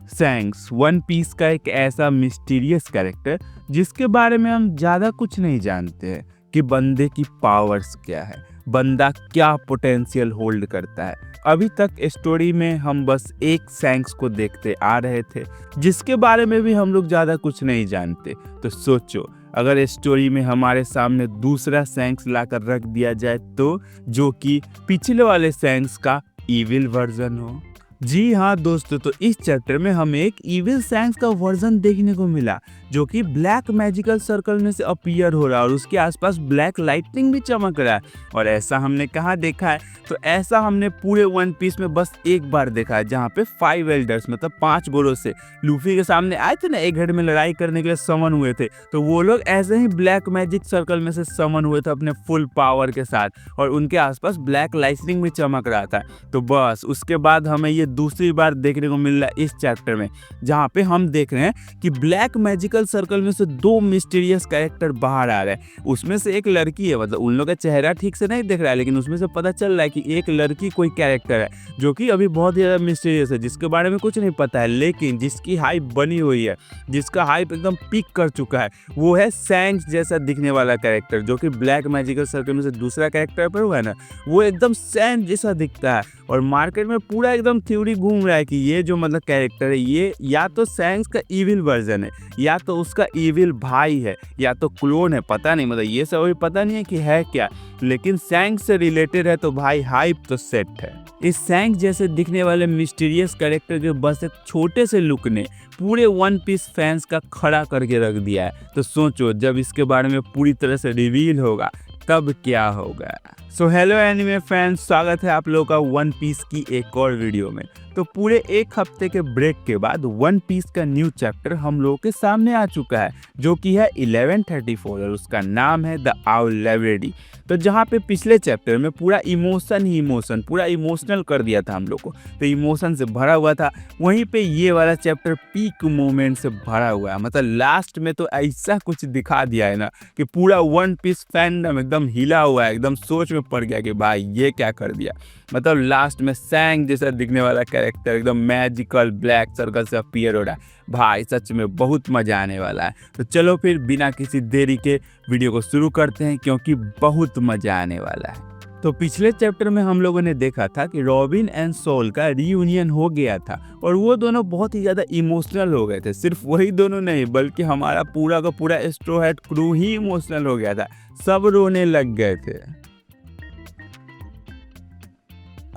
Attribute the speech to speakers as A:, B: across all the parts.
A: सैंक्स one piece का एक ऐसा मिस्टीरियस कैरेक्टर जिसके बारे में हम ज़्यादा कुछ नहीं जानते हैं कि बंदे की पावर्स क्या है, बंदा क्या पोटेंशियल होल्ड करता है। अभी तक स्टोरी में हम बस एक सैंक्स को देखते आ रहे थे जिसके बारे में भी हम लोग ज़्यादा कुछ नहीं जानते। तो सोचो अगर स्टोरी में हमारे सामने दूसरा सैंक्स लाकर रख दिया जाए तो, जो कि पिछले वाले सैंक्स का इविल वर्जन हो। जी हाँ दोस्तों, तो इस चैप्टर में हमें एक इविल सैंक्स का वर्जन देखने को मिला जो कि ब्लैक मैजिकल सर्कल में से अपीयर हो रहा है और उसके आसपास ब्लैक लाइटनिंग भी चमक रहा है। और ऐसा हमने कहाँ देखा है? तो ऐसा हमने पूरे वन पीस में बस एक बार देखा है, जहाँ पे 5 एल्डर्स मतलब 5 गोरों से लूफी के सामने आए थे ना, एक घड़ी में लड़ाई करने के लिए समन हुए थे। तो वो लोग ऐसे ही ब्लैक मैजिक सर्कल में से समन हुए थे अपने फुल पावर के साथ, और उनके आसपास ब्लैक लाइटनिंग भी चमक रहा था। तो बस उसके बाद हमें ये दूसरी बार देखने को मिल रहा है इस चैप्टर में, जहाँ पे हम देख रहे हैं कि ब्लैक मैजिकल सर्कल में से 2 मिस्टीरियस कैरेक्टर बाहर आ रहे हैं। उसमें से एक लड़की है, मतलब उन लोग का चेहरा ठीक से नहीं दिख रहा है, लेकिन उसमें से पता चल रहा है कि एक लड़की कोई कैरेक्टर है जो कि अभी बहुत ही ज़्यादा मिस्टीरियस है, जिसके बारे में कुछ नहीं पता है, लेकिन जिसकी हाइप बनी हुई है, जिसका हाइप एकदम पीक कर चुका है, वो है सैंक्स जैसा दिखने वाला कैरेक्टर, जो कि ब्लैक मैजिकल सर्कल में से दूसरा कैरेक्टर पर हुआ है ना, वो एकदम सैंक्स जैसा दिखता है। और मार्केट में पूरा एकदम थ्योरी घूम रहा है कि ये जो मतलब कैरेक्टर है, ये या तो सैंक्स का इविल वर्जन है, या तो उसका इविल भाई है, या तो क्लोन है, पता नहीं, मतलब ये सब अभी पता नहीं है कि है क्या, लेकिन सैंक्स से रिलेटेड है तो भाई हाइप तो सेट है। इस सैंक्स जैसे दिखने वाले मिस्टीरियस कैरेक्टर के बस एक छोटे से लुक ने पूरे वन पीस फैंस का खड़ा करके रख दिया है। तो सोचो जब इसके बारे में पूरी तरह से रिवील होगा तब क्या होगा। सो हेलो एनिमे फैंस, स्वागत है आप लोगों का वन पीस की एक और वीडियो में। तो पूरे एक हफ्ते के ब्रेक के बाद वन पीस का न्यू चैप्टर हम लोगों के सामने आ चुका है, जो कि है 1134 और उसका नाम है द आउल लाइब्रेरी। तो जहाँ पे पिछले चैप्टर में पूरा इमोशन ही इमोशन, पूरा इमोशनल कर दिया था हम लोग को, तो इमोशन से भरा हुआ था, वहीं पे ये वाला चैप्टर पीक मोमेंट से भरा हुआ है। मतलब लास्ट में तो ऐसा कुछ दिखा दिया है ना कि पूरा वन पीस फैंडम एकदम हिला हुआ है, एकदम सोच में पड़ गया कि भाई ये क्या कर दिया। मतलब लास्ट में सैंग जैसा दिखने वाला कैरेक्टर एकदम मैजिकल ब्लैक सर्कल से अपीयर हो रहा है। भाई सच में बहुत मजा आने वाला है। तो चलो फिर बिना किसी देरी के वीडियो को शुरू करते हैं, क्योंकि बहुत मजा आने वाला है। तो पिछले चैप्टर में हम लोगों ने देखा था कि रॉबिन एंड सोल का रीयूनियन हो गया था और वो दोनों बहुत ही ज़्यादा इमोशनल हो गए थे। सिर्फ वही दोनों नहीं, बल्कि हमारा पूरा का पूरा स्ट्रो हैट क्रू ही इमोशनल हो गया था, सब रोने लग गए थे।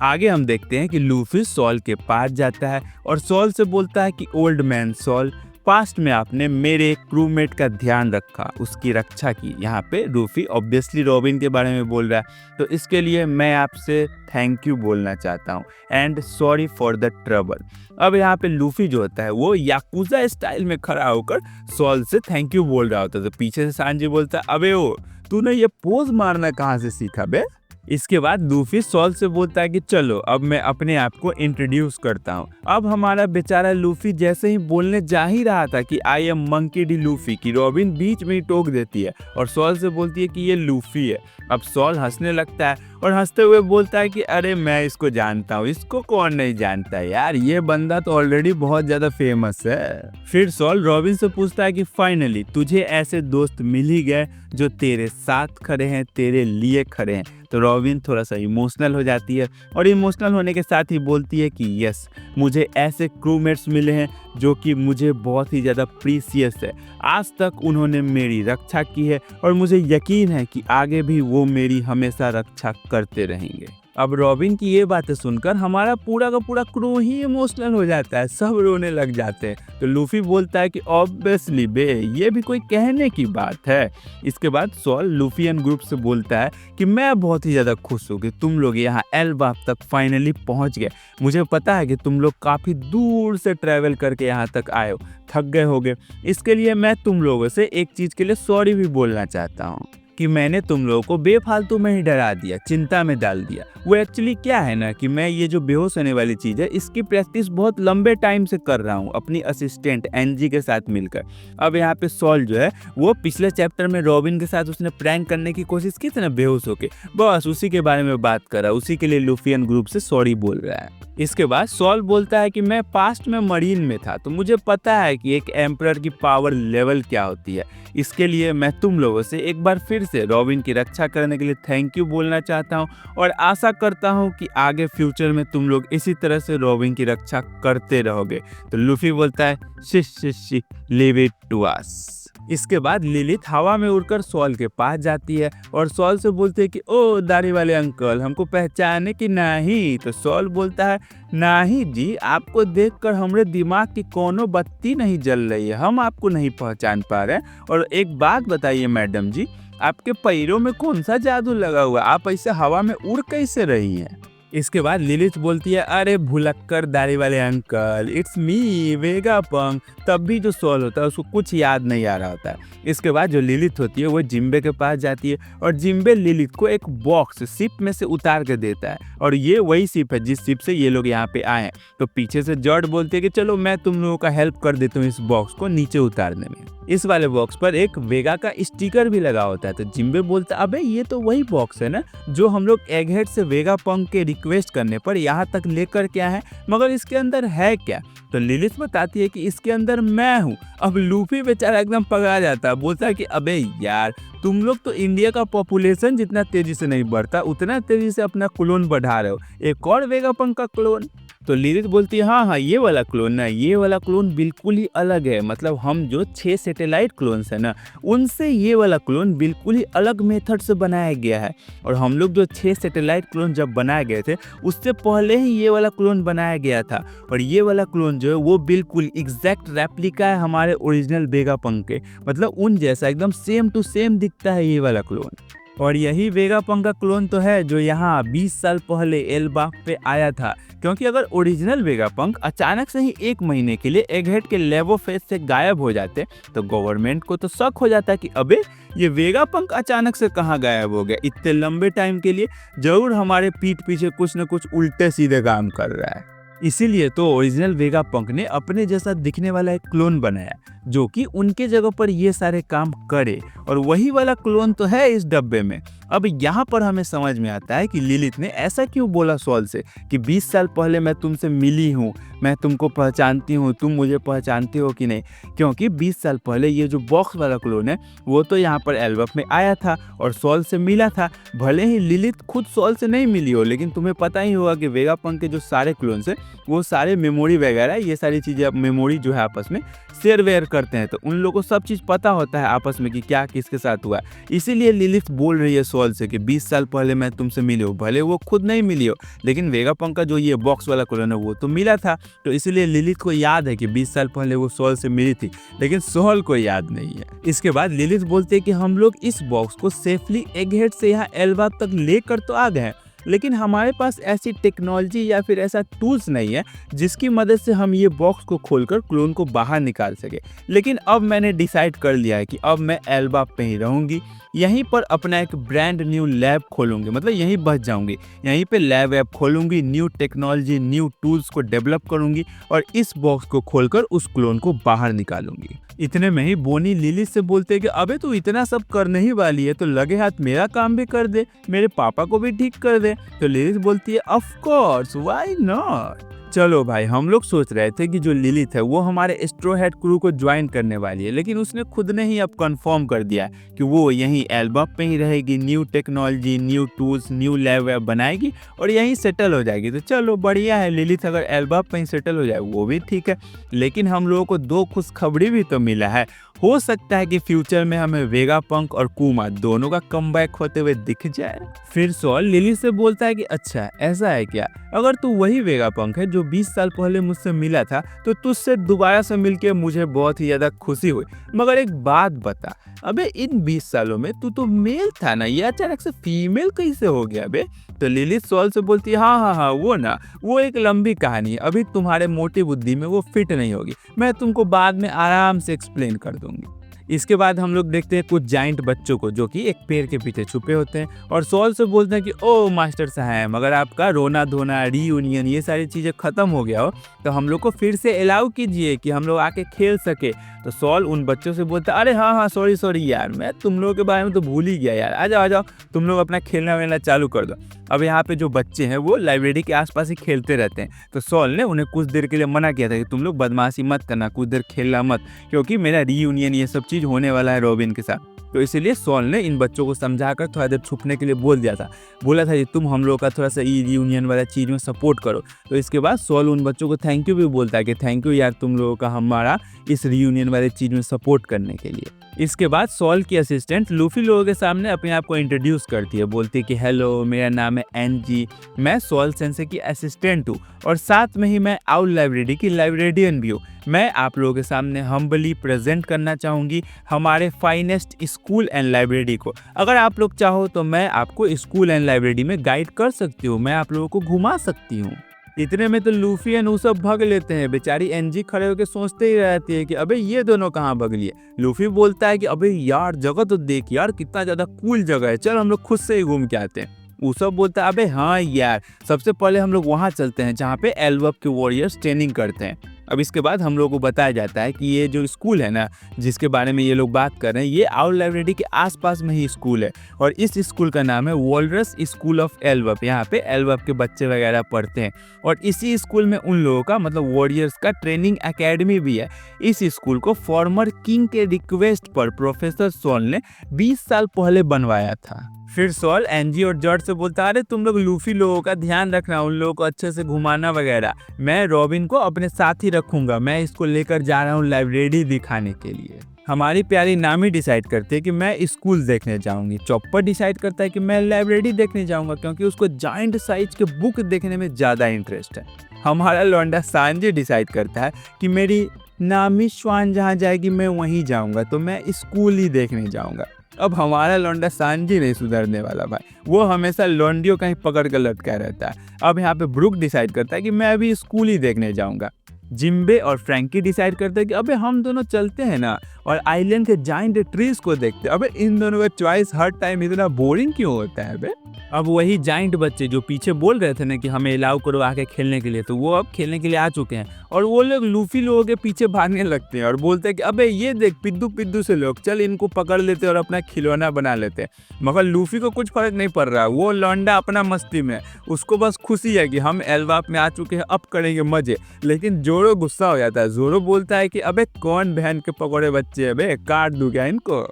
A: आगे हम देखते हैं कि लूफी सॉल के पास जाता है और सॉल से बोलता है कि ओल्ड मैन सॉल, पास्ट में आपने मेरे क्रूमेट का ध्यान रखा, उसकी रक्षा की। यहाँ पे लूफी ऑब्वियसली रॉबिन के बारे में बोल रहा है, तो इसके लिए मैं आपसे थैंक यू बोलना चाहता हूँ and sorry for the trouble. अब यहाँ पे लूफी जो होता है वो याकुजा स्टाइल में खड़ा होकर सॉल से थैंक यू बोल रहा होता है। तो पीछे से सांजी बोलता है, अबे ओ तूने ये पोज मारना कहाँ से सीखा बे। इसके बाद लूफी सॉल से बोलता है कि चलो अब मैं अपने आप को इंट्रोड्यूस करता हूँ। अब हमारा बेचारा लूफी जैसे ही बोलने जा ही रहा था कि I am monkey D Luffy, की रॉबिन बीच में ही टोक देती है और सॉल से बोलती है कि ये लूफी है। अब सॉल हंसने लगता है और हंसते हुए बोलता है कि अरे मैं इसको जानता हूँ, इसको कौन नहीं जानता है यार, ये बंदा तो ऑलरेडी बहुत ज़्यादा फेमस है। फिर सॉल रॉबिन से पूछता है कि फाइनली तुझे ऐसे दोस्त मिल ही गए जो तेरे साथ खड़े हैं, तेरे लिए खड़े हैं। तो रॉबिन थोड़ा सा इमोशनल हो जाती है और इमोशनल होने के साथ ही बोलती है कि यस, मुझे ऐसे क्रूमेट्स मिले हैं जो कि मुझे बहुत ही ज़्यादा प्रीसियस है। आज तक उन्होंने मेरी रक्षा की है और मुझे यकीन है कि आगे भी वो मेरी हमेशा रक्षा करते रहेंगे। अब रॉबिन की ये बातें सुनकर हमारा पूरा का पूरा क्रू ही इमोशनल हो जाता है, सब रोने लग जाते हैं। तो लूफी बोलता है कि ऑब्वियसली बे, ये भी कोई कहने की बात है। इसके बाद सॉल लूफी एंड ग्रुप से बोलता है कि मैं बहुत ही ज़्यादा खुश हूँ कि तुम लोग यहाँ एल्बाफ तक फाइनली पहुँच गए। मुझे पता है कि तुम लोग काफ़ी दूर से ट्रैवल करके यहाँ तक आए हो, थक गए होगे। इसके लिए मैं तुम लोगों से एक चीज़ के लिए सॉरी भी बोलना चाहता हूँ। कि मैंने तुम लोगों को बेफालतू में ही डरा दिया, चिंता में डाल दिया। वो एक्चुअली क्या है ना कि मैं ये जो बेहोश होने वाली चीज़ है इसकी प्रैक्टिस बहुत लंबे टाइम से कर रहा हूँ अपनी असिस्टेंट एनजी के साथ मिलकर। अब यहाँ पे सॉल जो है वो पिछले चैप्टर में रॉबिन के साथ उसने प्रैंक करने की कोशिश की थी ना बेहोश होके, बस उसी के बारे में बात कर रहा है, उसी के लिए लुफियन ग्रुप से सॉरी बोल रहा है। इसके बाद सॉल बोलता है कि मैं पास्ट में मरीन में था तो मुझे पता है कि एक एम्परर की पावर लेवल क्या होती है। इसके लिए मैं तुम लोगों से एक बार फिर से रॉबिन की रक्षा करने के लिए थैंक यू बोलना चाहता हूँ और आशा करता हूँ कि आगे फ्यूचर में तुम लोग इसी तरह से रॉबिन की रक्षा करते रहोगे। तो लूफी बोलता है she leave it to us. इसके बाद लिलिथ हवा में उड़कर सॉल के पास जाती है और सॉल से बोलते है कि ओ दाढ़ी वाले अंकल, हमको पहचाने कि नहीं? तो सॉल बोलता है नहीं जी, आपको देखकर हमारे दिमाग की कोनो बत्ती नहीं जल रही है, हम आपको नहीं पहचान पा रहे। और एक बात बताइए मैडम जी, आपके पैरों में कौन सा जादू लगा हुआ है? आप ऐसे हवा में उड़ कैसे रही हैं? इसके बाद लिलिथ बोलती है अरे भुलक्कर दाढ़ी वाले अंकल, इट्स मी वेगापंक। तब भी जो सॉल होता है उसको कुछ याद नहीं आ रहा होता है। इसके बाद जो लिलिथ होती है वो जिम्बे के पास जाती है और जिम्बे लिलिथ को एक बॉक्स शिप में से उतार के देता है और ये वही शिप है जिस शिप से ये लोग यहाँ पे आए हैं। तो पीछे से जॉर्ड बोलती है कि चलो मैं तुम लोगों का हेल्प कर देता हूँ इस बॉक्स को नीचे उतारने में। इस वाले बॉक्स पर एक वेगा का स्टिकर भी लगा होता है। तो जिम्बे बोलता है अबे ये तो वही बॉक्स है ना जो हम लोग एगहेड से वेगापंक के रिक्वेस्ट करने पर यहाँ तक लेकर के आए हैं, मगर इसके अंदर है क्या? तो लिलिथ बताती है कि इसके अंदर मैं हूँ। अब लूफी बेचारा एकदम पगला जाता है, बोलता है कि अबे यार तुम लोग तो इंडिया का पॉपुलेशन जितना तेजी से नहीं बढ़ता उतना तेजी से अपना क्लोन बढ़ा रहे हो, एक और वेगापंक का क्लोन। तो लिलिथ बोलती है हाँ ये वाला क्लोन ना, ये वाला क्लोन बिल्कुल ही अलग है। मतलब हम जो 6 सैटेलाइट क्लोन्स है ना उनसे ये वाला क्लोन बिल्कुल ही अलग मेथड से बनाया गया है। और हम लोग जो 6 सैटेलाइट क्लोन जब बनाए गए थे उससे पहले ही ये वाला क्लोन बनाया गया था और ये वाला क्लोन जो है वो बिल्कुल एग्जैक्ट रेप्लिका है हमारे ओरिजिनल वेगापंक के। मतलब उन जैसा एकदम सेम टू सेम दिखता है ये वाला क्लोन। और यही वेगापंक का क्लोन तो है जो यहाँ 20 साल पहले एल्बाफ पे आया था। क्योंकि अगर ओरिजिनल वेगापंक अचानक से ही 1 महीने के लिए एगहेड के लेवो फेस से गायब हो जाते तो गवर्नमेंट को तो शक हो जाता कि अबे ये वेगापंक अचानक से कहाँ गायब हो गया इतने लंबे टाइम के लिए, जरूर हमारे पीठ पीछे कुछ न कुछ उल्टे सीधे काम कर रहा है। इसीलिए तो ओरिजिनल वेगापंक ने अपने जैसा दिखने वाला एक क्लोन बनाया जो कि उनके जगह पर ये सारे काम करे और वही वाला क्लोन तो है इस डब्बे में। अब यहाँ पर हमें समझ में आता है कि लिलिथ ने ऐसा क्यों बोला सॉल से कि 20 साल पहले मैं तुमसे मिली हूँ, मैं तुमको पहचानती हूँ, तुम मुझे पहचानते हो कि नहीं। क्योंकि 20 साल पहले ये जो बॉक्स वाला क्लोन है वो तो यहाँ पर एल्बफ में आया था और सॉल से मिला था। भले ही लिलिथ खुद सॉल से नहीं मिली हो लेकिन तुम्हें पता ही होगा कि वेगापंक के जो सारे क्लोन्स हैं वो सारे मेमोरी वगैरह ये सारी चीज़ें मेमोरी जो है आपस में शेयर वेयर करते हैं, तो उन लोगों को सब चीज़ पता होता है आपस में कि क्या किसके साथ हुआ है। इसीलिए लिलिथ बोल रही है सॉल से कि 20 साल पहले मैं तुमसे मिली हूँ। भले वो खुद नहीं मिली हो लेकिन वेगापंक का जो ये बॉक्स वाला क्लोन है वो तो मिला था। तो इसलिए लिलिथ को याद है कि 20 साल पहले वो सॉल से मिली थी लेकिन सॉल को याद नहीं है। इसके बाद लिलिथ बोलते हैं कि हम लोग इस बॉक्स को सेफली एगहेड से यहाँ एल्बा तक लेकर तो आ गए हैं लेकिन हमारे पास ऐसी टेक्नोलॉजी या फिर ऐसा टूल्स नहीं है जिसकी मदद से हम ये बॉक्स को खोलकर क्लोन को बाहर निकाल सके। लेकिन अब मैंने डिसाइड कर लिया है कि अब मैं एल्बा पे ही रहूँगी, यहीं पर अपना एक ब्रांड न्यू लैब खोलूँगी, मतलब यहीं बच जाऊँगी, यहीं पे लैब वैब खोलूँगी, न्यू टेक्नोलॉजी न्यू टूल्स को डेवलप करूँगी और इस बॉक्स को खोलकर उस क्लोन को बाहर निकालूंगी। इतने में ही बोनी लिलिथ से बोलते कि अबे तू इतना सब करने ही वाली है तो लगे हाथ मेरा काम भी कर दे, मेरे पापा को भी ठीक कर दे। तो लिलिथ बोलती है ऑफ कोर्स व्हाई नॉट। चलो भाई, हम लोग सोच रहे थे कि जो लिलिथ है वो हमारे स्ट्रो हेड क्रू को ज्वाइन करने वाली है लेकिन उसने खुद ने ही अब कंफर्म कर दिया कि वो यहीं एल्बा पे ही रहेगी, new technology new tools new lab web बनाएगी और यहीं सेटल हो जाएगी। तो चलो बढ़िया है, लिलिथ अगर एल्बा पे ही सेटल हो जाए वो भी ठीक है। लेकिन हम लोगों को 2 खुशखबरी भी तो मिला है। हो सकता है कि फ्यूचर में हमें वेगापंक और कुमा दोनों का कमबैक होते हुए दिख जाए। फिर सॉल लिलिथ से बोलता है कि अच्छा ऐसा है क्या, अगर तू वही वेगापंक है जो 20 साल पहले मुझसे मिला था तो तुझसे दोबारा से मिलके मुझे बहुत ही ज्यादा खुशी हुई। मगर एक बात बता, अबे इन 20 सालों में तू तो मेल था ना, ये अचानक से फीमेल कैसे हो गया बे? तो लिलिथ सॉल से बोलती है हाँ वो एक लंबी कहानी है, अभी तुम्हारे मोटी बुद्धि में वो फिट नहीं होगी, मैं तुमको बाद में आराम से एक्सप्लेन कर दूंगी। इसके बाद हम लोग देखते हैं कुछ जाइंट बच्चों को जो कि एक पेड़ के पीछे छुपे होते हैं और सॉल से बोलते हैं कि ओ मास्टर साहब, अगर आपका रोना धोना रीयूनियन ये सारी चीज़ें ख़त्म हो गया हो तो हम लोग को फिर से अलाउ कीजिए कि हम लोग आके खेल सके। तो सॉल उन बच्चों से बोलता है, अरे हाँ सॉरी यार, मैं तुम लोगों के बारे में तो भूल ही गया यार, आ जाओ तुम लोग अपना खेलना वेलना चालू कर दो। अब यहाँ पे जो बच्चे हैं वो लाइब्रेरी के आसपास ही खेलते रहते हैं। तो सॉल ने उन्हें कुछ देर के लिए मना किया था कि तुम लोग बदमाशी मत करना, कुछ देर खेलना मत, क्योंकि मेरा रीयूनियन ये सब चीज़ होने वाला है रॉबिन के साथ। तो इसीलिए सॉल ने इन बच्चों को समझाकर थोड़ा देर छुपने के लिए बोला था कि तुम हम लोग का थोड़ा सा रीयूनियन वाला चीज़ में सपोर्ट करो। तो इसके बाद सॉल उन बच्चों को थैंक यू भी बोलता है कि थैंक यू यार तुम लोगों का हमारा इस रीयूनियन वाले चीज़ में सपोर्ट करने के लिए। इसके बाद सॉल की असिस्टेंट लूफी लोगों के सामने अपने आप को इंट्रोड्यूस करती है, बोलती है कि हेलो मेरा नाम है एनजी, मैं सॉल सेंसे की असिस्टेंट हूँ और साथ में ही मैं आउल लाइब्रेरी की लाइब्रेरियन भी हूँ। मैं आप लोगों के सामने हम्बली प्रेजेंट करना चाहूँगी हमारे फाइनेस्ट स्कूल एंड लाइब्रेरी को। अगर आप लोग चाहो तो मैं आपको स्कूल एंड लाइब्रेरी में गाइड कर सकती हूँ, मैं आप लोगों को घुमा सकती हूँ। इतने में तो लूफी एंड सब भाग लेते हैं। बेचारी एनजी खड़े होकर सोचते ही रहती है कि अबे ये दोनों कहाँ भाग लिए। लूफी बोलता है कि अबे यार जगह तो देख यार, कितना ज़्यादा कूल जगह है, चल हम लोग खुद से ही घूम के आते हैं। उसब बोलता है अबे हाँ यार, सबसे पहले हम लोग वहाँ चलते हैं जहाँ पे एल्वप के वॉरियर्स ट्रेनिंग करते हैं। अब इसके बाद हम लोग को बताया जाता है कि ये जो स्कूल है ना जिसके बारे में ये लोग बात कर रहे हैं, ये आउल लाइब्रेरी के आसपास में ही स्कूल है और इस स्कूल का नाम है वॉलरस स्कूल ऑफ एल्वप। यहाँ पे एल्वप के बच्चे वगैरह पढ़ते हैं और इसी स्कूल में उन लोगों का मतलब वॉरियर्स का ट्रेनिंग एकेडमी भी है। इस स्कूल को फॉर्मर किंग के रिक्वेस्ट पर प्रोफेसर सॉल ने 20 साल पहले बनवाया था। फिर सॉल एनजी और जॉर्ज से बोलता है अरे तुम लोग लूफी लोगों का ध्यान रखना, उन लोगों को अच्छे से घुमाना वगैरह, मैं रॉबिन को अपने साथ ही रखूंगा, मैं इसको लेकर जा रहा हूँ लाइब्रेरी दिखाने के लिए। हमारी प्यारी नामी डिसाइड करती है कि मैं स्कूल देखने जाऊंगी। चॉपर डिसाइड करता है कि मैं लाइब्रेरी देखने जाऊंगा क्योंकि उसको जाइंट साइज के बुक देखने में ज़्यादा इंटरेस्ट है। हमारा लौंडा सांजी डिसाइड करता है कि मेरी नामी श्वान जहाँ जाएगी मैं वहीं जाऊँगा, तो मैं स्कूल ही देखने जाऊँगा। अब हमारा लौंडा सांजी नहीं सुधरने वाला भाई, वो हमेशा लौंडियों कहीं पकड़ कर लटका रहता है। अब यहाँ पे ब्रुक डिसाइड करता है कि मैं अभी स्कूल ही देखने जाऊँगा। जिम्बे और फ्रैंकी डिसाइड करते हैं कि अबे हम दोनों चलते हैं ना और आइलैंड के जाइंट ट्रीज को देखते हैं। अबे इन दोनों का चॉइस हर टाइम इतना बोरिंग क्यों होता है बे। अब वही जाइंट बच्चे जो पीछे बोल रहे थे ना कि हमें अलाउ करो आके खेलने के लिए, तो वो अब खेलने के लिए आ चुके हैं और वो लोग लूफी लोगों के पीछे भागने लगते हैं और बोलते हैं कि अबे ये देख पिद्दू से लोग, चल इनको पकड़ लेते और अपना खिलौना बना लेते। मगर लूफी को कुछ फर्क नहीं पड़ रहा, वो लौंडा अपना मस्ती में, उसको बस खुशी है कि हम एल्वाप में आ चुके हैं, अब करेंगे मजे। लेकिन जोरो गुस्सा हो जाता है। जोरो बोलता है कि अबे कौन बहन के पकौड़े बच्चे है बे, काट दूं क्या इनको।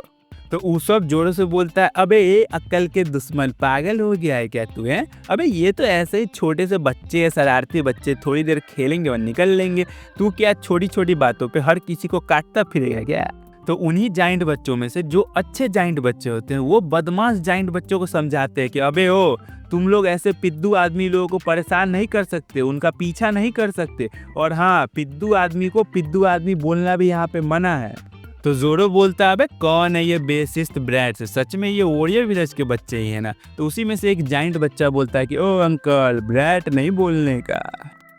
A: तो उसब जोरों से बोलता है अबे ये अक्ल के दुश्मन, पागल हो गया है क्या तू है? अबे ये तो ऐसे ही छोटे से बच्चे हैं, शरारती बच्चे, थोड़ी देर खेलेंगे और निकल लेंगे, तू क्या छोटी छोटी बातों पे हर किसी को काटता फिरेगा क्या? तो उन्हीं जाइंट बच्चों में से जो अच्छे जाइंट बच्चे होते हैं वो बदमाश जाइंट बच्चों को समझाते हैं कि अबे ओ तुम लोग ऐसे पिद्दू आदमी लोगों को परेशान नहीं कर सकते, उनका पीछा नहीं कर सकते, और हाँ पिद्दू आदमी को पिद्दू आदमी बोलना भी यहाँ पे मना है। तो जोरो बोलता है अबे कौन है ये बेसिस्ट ब्रैट्स, सच में ये वॉरियर विलेज के बच्चे ही है ना? तो उसी में से एक जाइंट बच्चा बोलता है कि ओ अंकल ब्रैट नहीं बोलने का।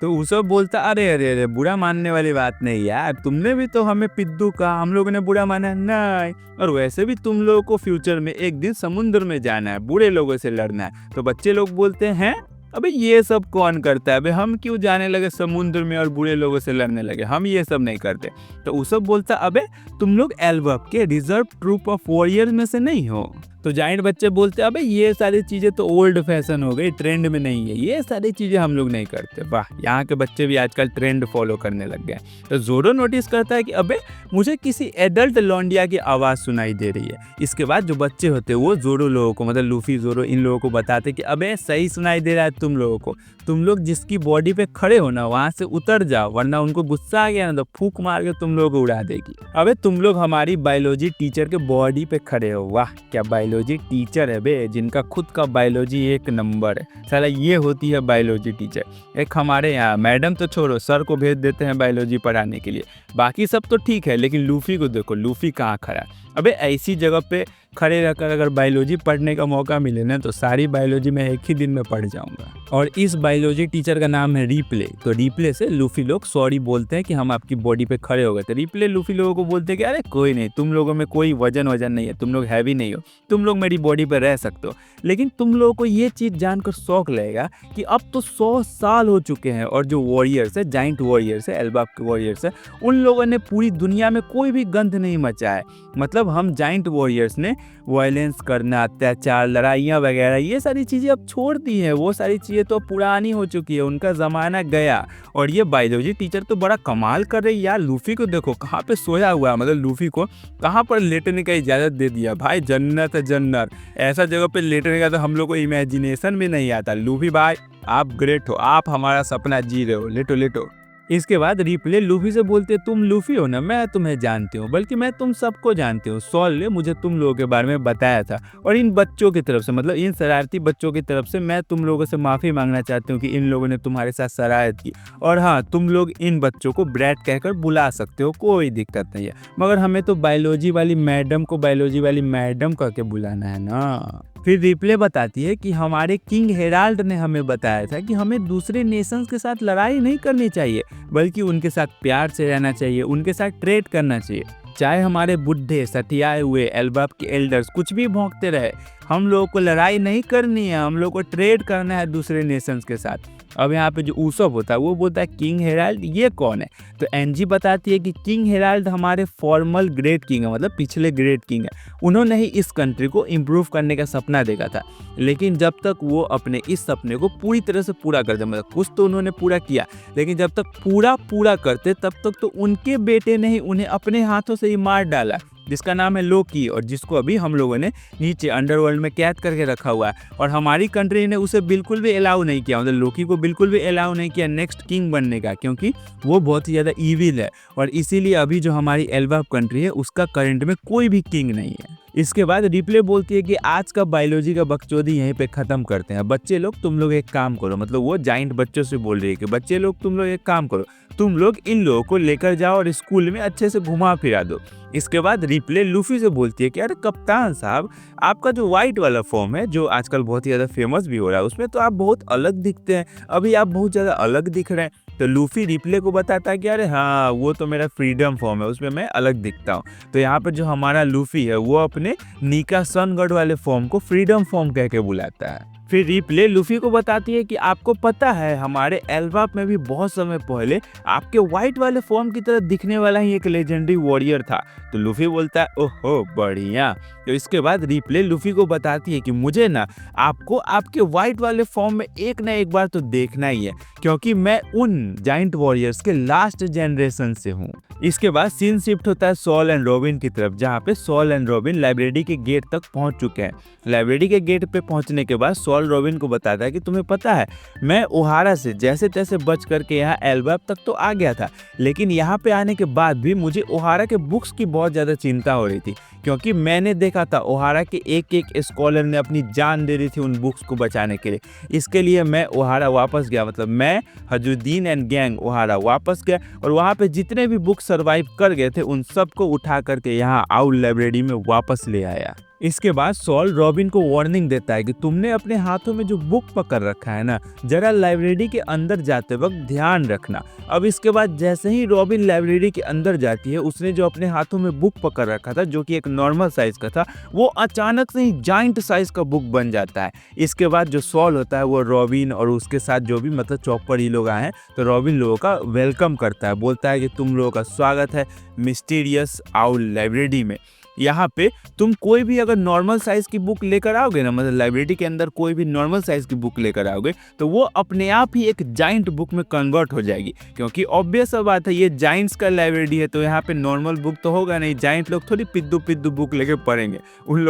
A: तो उसब बोलता अरे बुरा मानने वाली बात नहीं यार, तुमने भी तो हमें पिद्दू कहा, हम लोगों ने बुरा माना नहीं, और वैसे भी तुम लोगों को फ्यूचर में एक दिन समुद्र में जाना है, बुरे लोगों से लड़ना है। तो बच्चे लोग बोलते हैं अबे ये सब कौन करता है, अबे हम क्यों जाने लगे समुद्र में और बुरे लोगों से लड़ने लगे, हम ये सब नहीं करते। तो उसब बोलता अबे तुम लोग एल्वप के रिजर्व ट्रूप ऑफ वॉरियर्स में से नहीं हो। तो जाइंट बच्चे बोलते अबे ये सारी चीज़ें तो ओल्ड फैशन हो गई, ट्रेंड में नहीं है, ये सारी चीज़ें हम लोग नहीं करते। वाह, यहाँ के बच्चे भी आजकल ट्रेंड फॉलो करने लग गए। तो जोरो नोटिस करता है कि अबे मुझे किसी एडल्ट लौंडिया की आवाज़ सुनाई दे रही है। इसके बाद जो बच्चे होते हैं वो जोरो लोगों को, मतलब लूफी जोरो इन लोगों को बताते कि अबे सही सुनाई दे रहा है तुम लोगों को, तुम लोग जिसकी बॉडी पे खड़े हो ना वहाँ से उतर जाओ, वरना उनको गुस्सा आ गया ना तो फूंक मार के तुम लोगों को उड़ा देगी। अबे तुम लोग हमारी बायोलॉजी टीचर के बॉडी पे खड़े हो। वाह, क्या बायोलॉजी टीचर है बे, जिनका खुद का बायोलॉजी एक नंबर है। साला ये होती है बायोलॉजी टीचर। एक हमारे यहाँ मैडम तो छोड़ो, सर को भेज देते हैं बायोलॉजी पढ़ाने के लिए, बाकी सब तो ठीक है, लेकिन लूफी को देखो, लूफी कहाँ खड़ा है। अबे ऐसी जगह पे खड़े रहकर अगर बायोलॉजी पढ़ने का मौका मिले ना तो सारी बायोलॉजी मैं एक ही दिन में पढ़ जाऊंगा। और इस बायोलॉजी टीचर का नाम है रिप्ले। तो रिप्ले से लूफी लोग सॉरी बोलते हैं कि हम आपकी बॉडी पे खड़े हो गए थे। रिप्ले लूफी लोगों को बोलते हैं कि अरे कोई नहीं, तुम लोगों में कोई वजन नहीं है, तुम लोग हैवी नहीं हो, तुम लोग मेरी बॉडी पे रह सकते हो। लेकिन तुम लोगों को ये चीज़ जानकर शौक लगेगा कि अब तो 100 साल हो चुके हैं और जो वॉरियर्स है, जाइंट वॉरियर्स है, एल्बाब के वॉरियर्स है, उन लोगों ने पूरी दुनिया में कोई भी गंध नहीं मचा है। मतलब हम जाइंट वॉरियर्स ने वायलेंस करना, अत्याचार, लड़ाइयाँ वगैरह ये सारी चीज़ें अब छोड़ दी हैं। वो सारी चीज़ें तो पुरानी हो चुकी है, उनका ज़माना गया। और ये बायोलॉजी टीचर तो बड़ा कमाल कर रही है यार। लूफी को देखो कहाँ पे सोया हुआ है, मतलब लूफी को कहाँ पर लेटने का इजाज़त दे दिया। भाई जन्नत है जन्नत, ऐसा जगह पे लेटने का तो हम लोग को इमेजिनेशन भी नहीं आता। लूफी भाई आप ग्रेट हो, आप हमारा सपना जी रहे हो, लेटो लेटो। इसके बाद रिप्ले लूफी से बोलते तुम लूफी हो ना, मैं तुम्हें जानती हूँ, बल्कि मैं तुम सबको जानती हूँ। सॉल ने मुझे तुम लोगों के बारे में बताया था और इन बच्चों की तरफ से, मतलब इन शरारती बच्चों की तरफ से मैं तुम लोगों से माफ़ी मांगना चाहती हूँ कि इन लोगों ने तुम्हारे साथ शरारत की। और हाँ, तुम लोग इन बच्चों को ब्रैट कहकर बुला सकते हो, कोई दिक्कत नहीं है, मगर हमें तो बायोलॉजी वाली मैडम कह के बुलाना है ना। फिर रिप्ले बताती है कि हमारे किंग हेराल्ड ने हमें बताया था कि हमें दूसरे नेशंस के साथ लड़ाई नहीं करनी चाहिए, बल्कि उनके साथ प्यार से रहना चाहिए, उनके साथ ट्रेड करना चाहिए। चाहे हमारे बुढ़े सटियाए हुए एल्बाब के एल्डर्स कुछ भी भौंकते रहे, हम लोगों को लड़ाई नहीं करनी है, हम लोगों को ट्रेड करना है दूसरे नेशंस के साथ। अब यहाँ पे जो ऊसप होता है वो बोलता है किंग हेराल्ड ये कौन है? तो एनजी बताती है कि किंग हेराल्ड हमारे फॉर्मल ग्रेट किंग है, मतलब पिछले ग्रेट किंग है। उन्होंने ही इस कंट्री को इम्प्रूव करने का सपना देखा था, लेकिन जब तक वो अपने इस सपने को पूरी तरह से पूरा करते, मतलब कुछ तो उन्होंने पूरा किया, लेकिन जब तक पूरा करते तब तक तो उनके बेटे ने ही उन्हें अपने हाथों से ही मार डाला, जिसका नाम है लोकी, और जिसको अभी हम लोगों ने नीचे अंडरवर्ल्ड में कैद करके रखा हुआ है। और हमारी कंट्री ने उसे बिल्कुल भी अलाउ नहीं किया, मतलब लोकी को बिल्कुल भी अलाउ नहीं किया नेक्स्ट किंग बनने का, क्योंकि वो बहुत ही ज़्यादा ईविल है। और इसीलिए अभी जो हमारी एल्बाब कंट्री है उसका करंट में कोई भी किंग नहीं है। इसके बाद रिप्ले बोलती है कि आज का बायोलॉजी का बकचोदी यहीं पे ख़त्म करते हैं। बच्चे लोग तुम लोग एक काम करो, मतलब वो जाइंट बच्चों से बोल रही है कि बच्चे लोग तुम लोग एक काम करो, तुम लोग इन लोगों को लेकर जाओ और स्कूल में अच्छे से घुमा फिरा दो। इसके बाद रिप्ले लूफी से बोलती है कि अरे कप्तान साहब, आपका जो वाइट वाला फॉर्म है जो आजकल बहुत ही ज़्यादा फेमस भी हो रहा है, उसमें तो आप बहुत अलग दिखते हैं, अभी आप बहुत ज़्यादा अलग दिख रहे हैं। तो लूफी रिप्ले को बताता है कि अरे हाँ, वो तो मेरा फ्रीडम फॉर्म है, उसमें मैं अलग दिखता हूँ। तो यहाँ पर जो हमारा लूफी है वो अपने नीका सनगढ़ वाले फॉर्म को फ्रीडम फॉर्म कह के बुलाता है। फिर रिप्ले लूफी को बताती है कि आपको पता है हमारे एल्बाब में भी बहुत समय पहले आपके व्हाइट वाले फॉर्म की तरह दिखने वाला ही एक लेजेंडरी वॉरियर था। तो लूफी बोलता है ओहो बढ़िया। तो इसके बाद रिप्ले लूफी को बताती है कि मुझे ना आपको आपके व्हाइट वाले फॉर्म में एक ना एक बार तो देखना ही है, क्योंकि मैं उन जाइंट वॉरियर्स के लास्ट जनरेशन से हूँ। इसके बाद सीन शिफ्ट होता है सॉल एंड रॉबिन की तरफ, जहाँ पे सॉल एंड रॉबिन लाइब्रेरी के गेट तक पहुँच चुके हैं। लाइब्रेरी के गेट पे पहुँचने के बाद सॉल रॉबिन को बताता है कि तुम्हें पता है मैं ओहारा से जैसे तैसे बच करके यहाँ एल्बाब तक तो आ गया था, लेकिन यहाँ पे आने के बाद भी मुझे ओहारा के बुक्स की बहुत ज़्यादा चिंता हो रही थी, क्योंकि मैंने देखा था ओहारा के एक एक स्कॉलर ने अपनी जान दे रही थी उन बुक्स को बचाने के लिए। इसके लिए मैं ओहारा वापस गया, मतलब मैं हजुद्दीन एंड गैंग ओहारा वापस गया और वहाँ पे जितने भी बुक्स सर्वाइव कर गए थे उन सबको उठा करके यहाँ आउल लाइब्रेरी में वापस ले आया। इसके बाद सॉल रॉबिन को वार्निंग देता है कि तुमने अपने हाथों में जो बुक पकड़ रखा है ना, जरा लाइब्रेरी के अंदर जाते वक्त ध्यान रखना। अब इसके बाद जैसे ही रॉबिन लाइब्रेरी के अंदर जाती है, उसने जो अपने हाथों में बुक पकड़ रखा था जो कि एक नॉर्मल साइज का था, वो अचानक से ही जाइंट साइज का बुक बन जाता है। इसके बाद जो सॉल होता है वो रॉबिन और उसके साथ जो भी मतलब चॉपर ही लोग आए हैं, तो रॉबिन लोगों का वेलकम करता है, बोलता है कि तुम लोगों का स्वागत है मिस्टीरियस आउल लाइब्रेरी में। यहाँ पे तुम कोई भी अगर नॉर्मल साइज की बुक लेकर आओगे ना, मतलब लाइब्रेरी के अंदर कोई भी नॉर्मल साइज की बुक लेकर आओगे तो वो अपने आप ही एक जाइंट बुक में कन्वर्ट हो जाएगी, क्योंकि ऑब्वियस सा बात है ये जाइंट्स का लाइब्रेरी है, तो यहाँ पे नॉर्मल बुक तो होगा नहीं। जाइंट लोग थोड़ी पिद्दू बुक लेके पढ़ेंगे, उन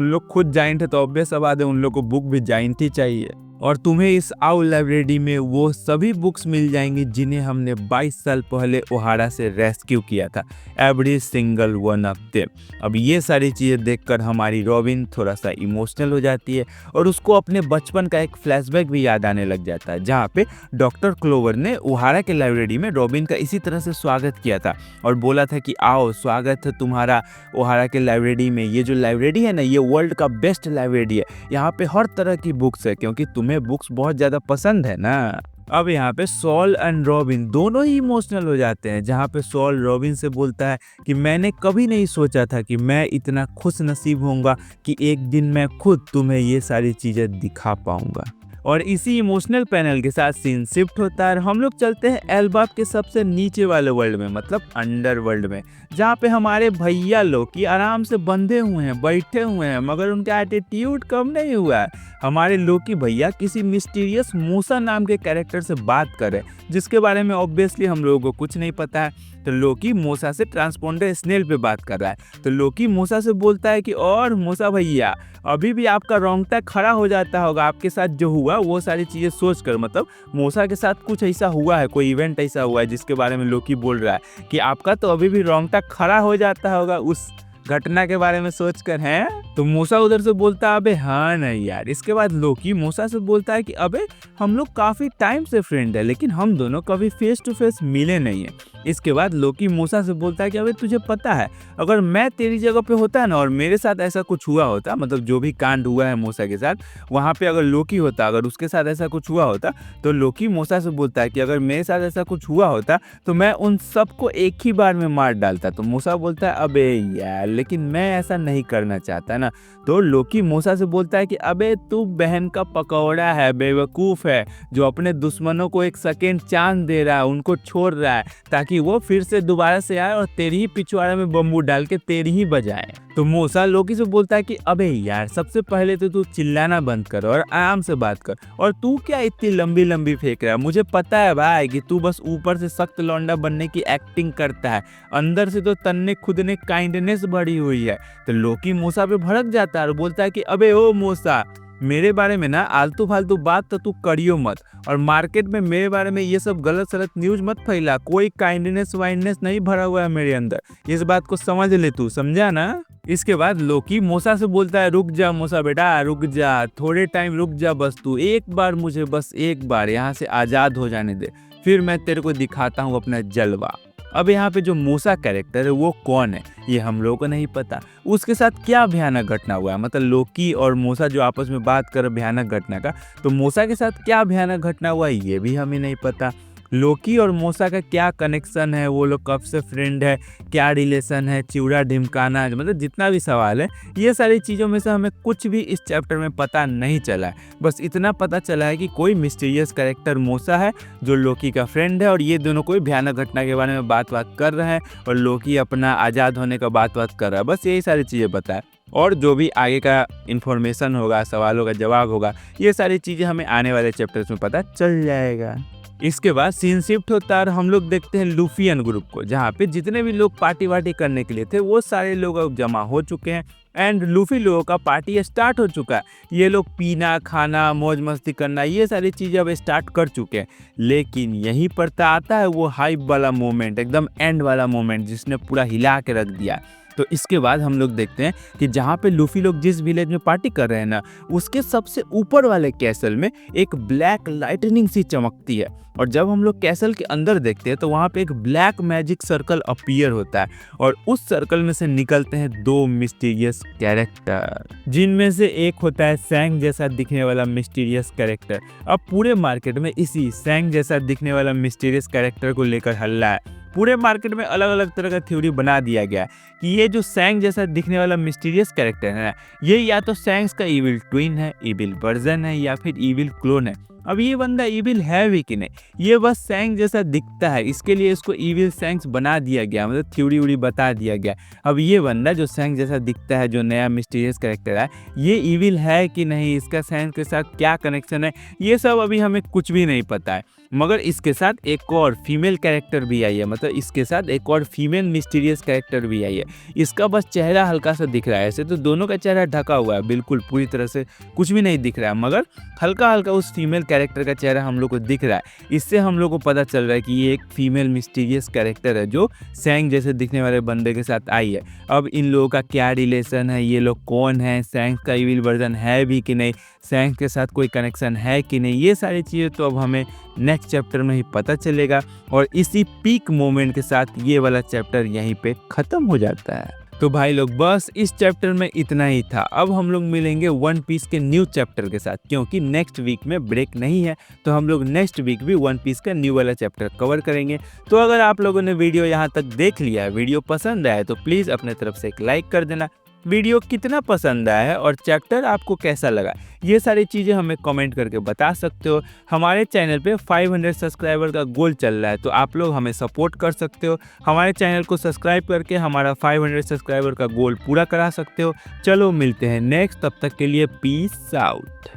A: लोग खुद जाइंट है तो ऑब्वियस सा बात है उन लोग को बुक भी जाइंट ही चाहिए। और तुम्हें इस आओ लाइब्रेरी में वो सभी बुक्स मिल जाएंगी जिन्हें हमने 22 साल पहले ओहारा से रेस्क्यू किया था, every single one of them. अब ये सारी चीज़ें देखकर हमारी रॉबिन थोड़ा सा इमोशनल हो जाती है और उसको अपने बचपन का एक फ्लैशबैक भी याद आने लग जाता है, जहाँ पे डॉक्टर क्लोवर ने ओहारा के लाइब्रेरी में रॉबिन का इसी तरह से स्वागत किया था और बोला था कि आओ, स्वागत है तुम्हारा ओहारा के लाइब्रेरी में। ये जो लाइब्रेरी है ना, ये वर्ल्ड का बेस्ट लाइब्रेरी है, यहाँ पे हर तरह की बुक्स है, क्योंकि तुम्हें बुक्स बहुत ज़्यादा पसंद है ना। अब यहाँ पे सॉल एंड रॉबिन दोनों ही इमोशनल हो जाते हैं, जहाँ पे सॉल रॉबिन से बोलता है कि मैंने कभी नहीं सोचा था कि मैं इतना खुश नसीब होऊंगा कि एक दिन मैं खुद तुम्हें ये सारी चीज़ें दिखा पाऊंगा। और इसी इमोशनल पैनल के साथ सीन शिफ्ट होता है और हम लोग चलते हैं एल्बाब के सबसे नीचे वाले वर्ल्ड में, मतलब अंडर वर्ल्ड में, जहाँ पे हमारे भैया लोग की आराम से बंधे हुए हैं, बैठे हुए हैं, मगर उनका एटीट्यूड कम नहीं हुआ है। हमारे लोकी भैया किसी मिस्टीरियस मूसा नाम के कैरेक्टर से बात कर रहे हैं, जिसके बारे में ऑब्वियसली हम लोगों को कुछ नहीं पता है। तो लोकी मूसा से ट्रांसपोंडर स्नेल पे बात कर रहा है। तो लोकी मूसा से बोलता है कि और मूसा भैया, अभी भी आपका रोंगटा खड़ा हो जाता होगा आपके साथ जो हुआ वो सारी चीज़ें सोच कर, मतलब मूसा के साथ कुछ ऐसा हुआ है, कोई इवेंट ऐसा हुआ है जिसके बारे में लोकी बोल रहा है कि आपका तो अभी भी रोंगटा खड़ा हो जाता होगा उस घटना के बारे में सोचकर। हैं तो मूसा उधर से बोलता है अबे हाँ नहीं यार। इसके बाद लोकी मूसा से बोलता है कि अबे हम लोग काफ़ी टाइम से फ्रेंड है, लेकिन हम दोनों कभी फेस टू फेस मिले नहीं है। इसके बाद लोकी मूसा से बोलता है कि अबे तुझे पता है, अगर मैं तेरी जगह पे होता है ना और मेरे साथ ऐसा कुछ हुआ होता, मतलब जो भी कांड हुआ है मूसा के साथ, वहाँ पे अगर लोकी होता, अगर उसके साथ ऐसा कुछ हुआ होता, तो लोकी मूसा से बोलता है कि अगर मेरे साथ ऐसा कुछ हुआ होता तो मैं उन सबको एक ही बार में मार डालता। तो मूसा बोलता है अबे यार, लेकिन मैं ऐसा नहीं करना चाहता ना। तो लोकी मूसा से बोलता है कि अबे तू बहन का पकौड़ा है, बेवकूफ़ है, जो अपने दुश्मनों को एक सेकेंड चांस दे रहा है, उनको छोड़ रहा है ताकि वो फिर से दोबारा से आए और तेरी ही पिछवाड़े में बम्बू डाल के तेरी ही बजाए। तो मूसा लोकी से बोलता है कि अबे यार, सबसे पहले तो तू चिल्लाना बंद कर और आराम से बात कर, और तू क्या इतनी लंबी लंबी फेंक रहा है। मुझे पता है भाई कि तू बस ऊपर से सख्त लौंडा बनने की एक्टिंग करता है, अंदर से तो तन्ने खुद ने काइंडनेस भरी हुई है। तो लोकी मूसा पे भड़क जाता है और बोलता है कि अबे ओ मूसा, मेरे बारे में ना आलतू फालतू बात तो तू करियो मत, और मार्केट में मेरे बारे में ये सब गलत सलत न्यूज मत फैला। कोई काइंडनेस वाइंडनेस नहीं भरा हुआ है मेरे अंदर, इस बात को समझ ले तू, समझा ना। इसके बाद लोकी मूसा से बोलता है रुक जा मूसा बेटा, रुक जा, थोड़े टाइम रुक जा, बस तू एक बार मुझे, बस एक बार यहाँ से आज़ाद हो जाने दे, फिर मैं तेरे को दिखाता हूँ अपना जलवा। अब यहाँ पे जो मूसा कैरेक्टर है वो कौन है ये हम लोगों को नहीं पता, उसके साथ क्या भयानक घटना हुआ है, मतलब लोकी और मूसा जो आपस में बात कर भयानक घटना का, तो मूसा के साथ क्या भयानक घटना हुआ है ये भी हमें नहीं पता। लोकी और मूसा का क्या कनेक्शन है, वो लोग कब से फ्रेंड है, क्या रिलेशन है, चिवड़ा ढिमकाना, मतलब जितना भी सवाल है, ये सारी चीज़ों में से हमें कुछ भी इस चैप्टर में पता नहीं चला है। बस इतना पता चला है कि कोई मिस्टीरियस कैरेक्टर मूसा है जो लोकी का फ्रेंड है, और ये दोनों कोई भयानक घटना के बारे में बात कर रहे हैं, और लोकी अपना आज़ाद होने का बात कर रहा है। बस यही सारी चीज़ें पता है, और जो भी आगे का इन्फॉर्मेशन होगा, सवालों का जवाब होगा, ये सारी चीज़ें हमें आने वाले चैप्टर्स में पता चल जाएगा। इसके बाद सीन शिफ्ट होता है और हम लोग देखते हैं लूफियन ग्रुप को, जहाँ पे जितने भी लोग पार्टी वार्टी करने के लिए थे वो सारे लोग अब जमा हो चुके हैं, एंड लूफी लोगों का पार्टी स्टार्ट हो चुका है। ये लोग पीना खाना मौज मस्ती करना ये सारी चीज़ें अब स्टार्ट कर चुके हैं, लेकिन यहीं पर तो आता है वो हाइप वाला मोमेंट, एकदम एंड वाला मोमेंट जिसने पूरा हिला के रख दिया। तो इसके बाद हम लोग देखते हैं कि जहाँ पे लूफी लोग जिस विलेज में पार्टी कर रहे हैं ना, उसके सबसे ऊपर वाले कैसल में एक ब्लैक लाइटनिंग सी चमकती है, और जब हम लोग कैसल के अंदर देखते हैं तो वहाँ पे एक ब्लैक मैजिक सर्कल अपीयर होता है, और उस सर्कल में से निकलते हैं दो मिस्टीरियस कैरेक्टर, जिनमें से एक होता है सैंग जैसा दिखने वाला मिस्टीरियस कैरेक्टर। अब पूरे मार्केट में इसी सैंग जैसा दिखने वाला मिस्टीरियस कैरेक्टर को लेकर हल्ला है। पूरे मार्केट में अलग अलग तरह का थ्योरी बना दिया गया है कि ये जो सैंग जैसा दिखने वाला मिस्टीरियस कैरेक्टर है ना, ये या तो सैंग्स का इविल ट्विन है, इविल वर्जन है, या फिर इविल क्लोन है। अब ये बंदा इविल है भी कि नहीं, ये बस सैंग जैसा दिखता है, इसके लिए इसको इविल सैंक्स बना दिया गया, मतलब थ्योरी उड़ी बता दिया गया। अब ये बंदा जो सैंग जैसा दिखता है, जो नया मिस्टीरियस कैरेक्टर है, ये इविल है कि नहीं, इसका सैंग के साथ क्या कनेक्शन है, ये सब अभी हमें कुछ भी नहीं पता है। मगर इसके साथ एक और फीमेल कैरेक्टर भी आई है, मतलब इसके साथ एक और फीमेल मिस्टीरियस कैरेक्टर भी आई है। इसका बस चेहरा हल्का सा दिख रहा है, ऐसे तो दोनों का चेहरा ढका हुआ है, बिल्कुल पूरी तरह से कुछ भी नहीं दिख रहा है, मगर हल्का हल्का उस फीमेल कैरेक्टर का चेहरा हम लोग को दिख रहा है। इससे हम लोग को पता चल रहा है कि ये एक फीमेल मिस्टीरियस कैरेक्टर है जो सैंग जैसे दिखने वाले बंदे के साथ आई है। अब इन लोगों का क्या रिलेशन है, ये लोग कौन है, सैंग का इविल वर्जन है भी कि नहीं, सैंग के साथ कोई कनेक्शन है कि नहीं, ये सारी चीज़ें तो अब हमें नेक्स्ट चैप्टर में ही पता चलेगा। और इसी पीक मोमेंट के साथ ये वाला चैप्टर यहीं पे ख़त्म हो जाता है। तो भाई लोग बस इस चैप्टर में इतना ही था। अब हम लोग मिलेंगे वन पीस के न्यू चैप्टर के साथ, क्योंकि नेक्स्ट वीक में ब्रेक नहीं है, तो हम लोग नेक्स्ट वीक भी वन पीस का न्यू वाला चैप्टर कवर करेंगे। तो अगर आप लोगों ने वीडियो यहाँ तक देख लिया है, वीडियो पसंद आया, तो प्लीज़ अपने तरफ से एक लाइक कर देना। वीडियो कितना पसंद आया है और चैप्टर आपको कैसा लगा, ये सारी चीज़ें हमें कमेंट करके बता सकते हो। हमारे चैनल पे 500 सब्सक्राइबर का गोल चल रहा है, तो आप लोग हमें सपोर्ट कर सकते हो, हमारे चैनल को सब्सक्राइब करके हमारा 500 सब्सक्राइबर का गोल पूरा करा सकते हो। चलो मिलते हैं नेक्स्ट, तब तक के लिए पीस आउट।